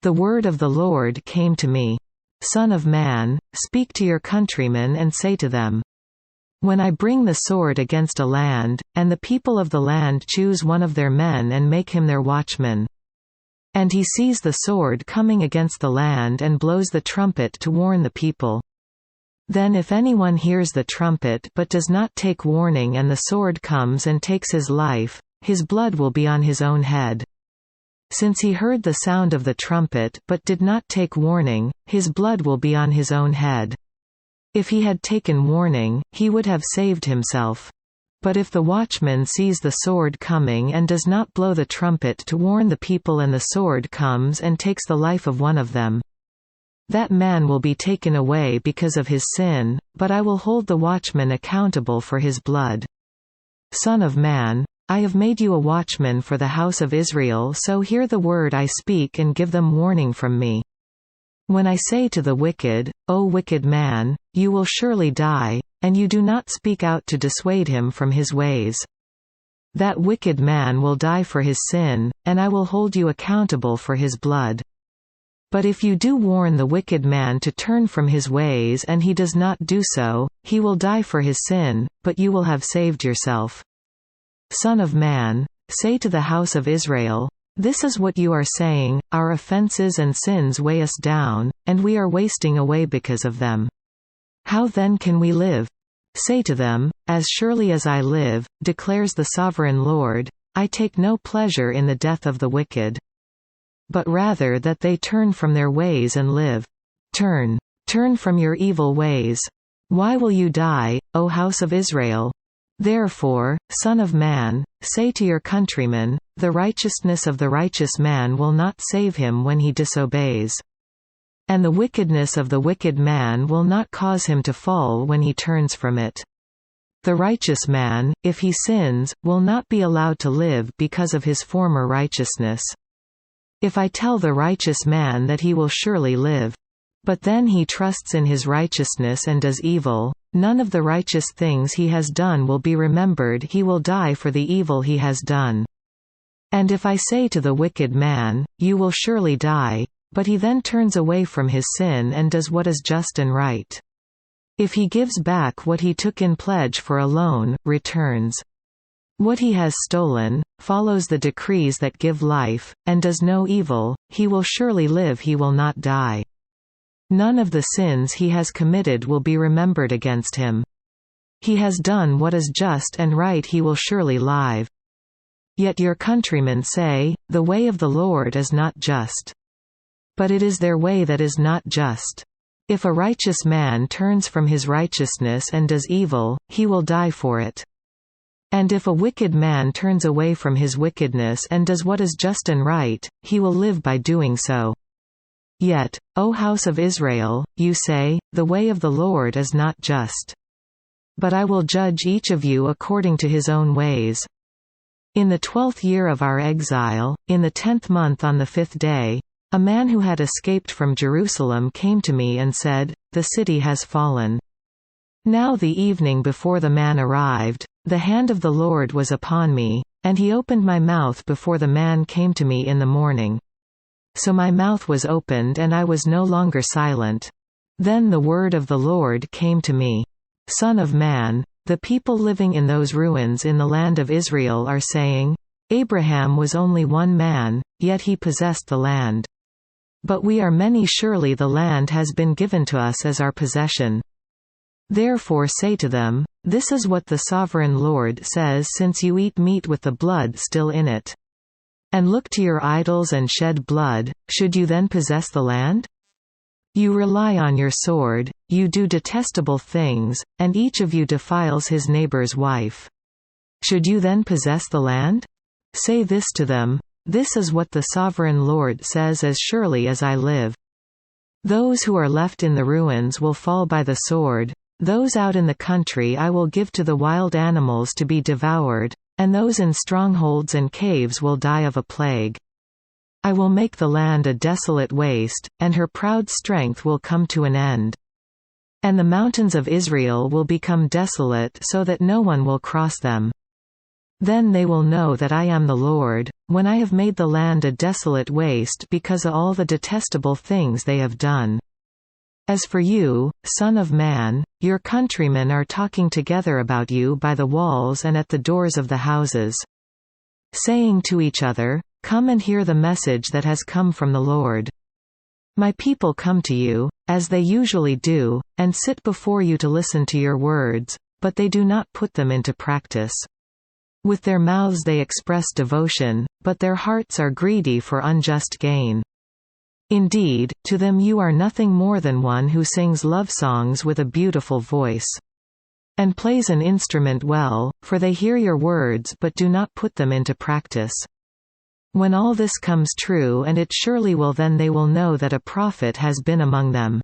The word of the Lord came to me. Son of man, speak to your countrymen and say to them, when I bring the sword against a land, and the people of the land choose one of their men and make him their watchman, and he sees the sword coming against the land and blows the trumpet to warn the people. Then if anyone hears the trumpet but does not take warning and the sword comes and takes his life, his blood will be on his own head. Since he heard the sound of the trumpet but did not take warning, his blood will be on his own head. If he had taken warning, he would have saved himself. But if the watchman sees the sword coming and does not blow the trumpet to warn the people and the sword comes and takes the life of one of them, that man will be taken away because of his sin, but I will hold the watchman accountable for his blood. Son of man, I have made you a watchman for the house of Israel, so hear the word I speak and give them warning from me. When I say to the wicked, O wicked man, you will surely die, and you do not speak out to dissuade him from his ways, that wicked man will die for his sin, and I will hold you accountable for his blood. But if you do warn the wicked man to turn from his ways and he does not do so, he will die for his sin, but you will have saved yourself. Son of man, say to the house of Israel, this is what you are saying, our offenses and sins weigh us down, and we are wasting away because of them. How then can we live? Say to them, as surely as I live, declares the sovereign Lord, I take no pleasure in the death of the wicked, but rather that they turn from their ways and live. Turn from your evil ways. Why will you die, O house of Israel? Therefore, Son of man, say to your countrymen, the righteousness of the righteous man will not save him when he disobeys, and the wickedness of the wicked man will not cause him to fall when he turns from it. The righteous man, if he sins, will not be allowed to live because of his former righteousness. If I tell the righteous man that he will surely live, but then he trusts in his righteousness and does evil, none of the righteous things he has done will be remembered, he will die for the evil he has done. And if I say to the wicked man, you will surely die, but he then turns away from his sin and does what is just and right, if he gives back what he took in pledge for a loan, returns what he has stolen, follows the decrees that give life, and does no evil, he will surely live, he will not die. None of the sins he has committed will be remembered against him. He has done what is just and right, he will surely live. Yet your countrymen say, the way of the Lord is not just. But it is their way that is not just. If a righteous man turns from his righteousness and does evil, he will die for it. And if a wicked man turns away from his wickedness and does what is just and right, he will live by doing so. Yet, O house of Israel, you say, the way of the Lord is not just. But I will judge each of you according to his own ways. In the 12th year of our exile, in the 10th month on the 5th day, a man who had escaped from Jerusalem came to me and said, the city has fallen. Now the evening before the man arrived, the hand of the Lord was upon me, and he opened my mouth before the man came to me in the morning. So my mouth was opened and I was no longer silent. Then the word of the Lord came to me. Son of man, the people living in those ruins in the land of Israel are saying, Abraham was only one man, yet he possessed the land. But we are many, surely the land has been given to us as our possession. Therefore say to them, this is what the sovereign Lord says, since you eat meat with the blood still in it, and look to your idols and shed blood, should you then possess the land? You rely on your sword, you do detestable things, and each of you defiles his neighbor's wife. Should you then possess the land? Say this to them, this is what the sovereign Lord says, as surely as I live. Those who are left in the ruins will fall by the sword, those out in the country I will give to the wild animals to be devoured, and those in strongholds and caves will die of a plague. I will make the land a desolate waste, and her proud strength will come to an end. And the mountains of Israel will become desolate so that no one will cross them. Then they will know that I am the Lord, when I have made the land a desolate waste because of all the detestable things they have done. As for you, son of man, your countrymen are talking together about you by the walls and at the doors of the houses, saying to each other, "Come and hear the message that has come from the Lord." My people come to you, as they usually do, and sit before you to listen to your words, but they do not put them into practice. With their mouths they express devotion, but their hearts are greedy for unjust gain. Indeed, to them you are nothing more than one who sings love songs with a beautiful voice, and plays an instrument well, for they hear your words but do not put them into practice. When all this comes true, and it surely will, then they will know that a prophet has been among them.